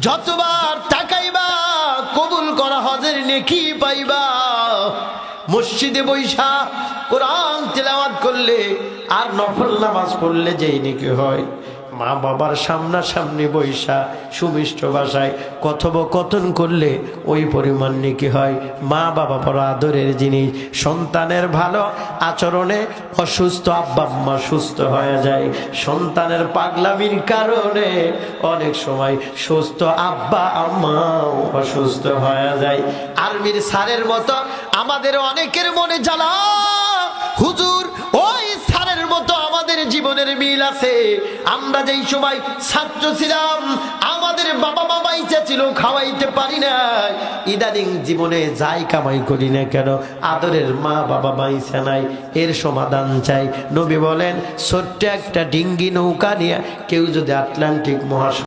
যতবার তাকাইবা কবুল করা হজের নেকি পাইবা। মসজিদে বৈশা কোরআন তেলাওয়াত করলে আর নফল নামাজ পড়লে যেই নেকি হয়, মা বাবার সামনাসামনি বৈশা সুমিষ্ট ভাষায় কথোপকথন করলে ওই পরিমাণ নেকি হয়। মা বাবা বড় আদরের জিনিস। সন্তানের ভালো আচরণে অসুস্থ আব্বা আম্মা সুস্থ হয়ে যায়। সন্তানের পাগলামির কারণে অনেক সময় সুস্থ আব্বা আম্মাও অসুস্থ হয়ে যায়। আর্মির স্যারের মতো আমাদের অনেকের মনে জ্বালা, হুজুর ওই স্যারের মতো আমাদের জীবনের মিল আছে। আমরা যেই সময় ছাত্র ছিলাম আমাদের বাবা মা বাইচা ছিল, খাওয়াইতে পারি না। ইদানিং জীবনে যাই কামাই করি না কেন আদরের মা বাবা বাইচা নাই। এর সমাধান চাই। নবী বলেন ছোট্ট একটা ডিঙ্গি নৌকা নিয়ে কেউ যদি আটলান্টিক মহাসাগর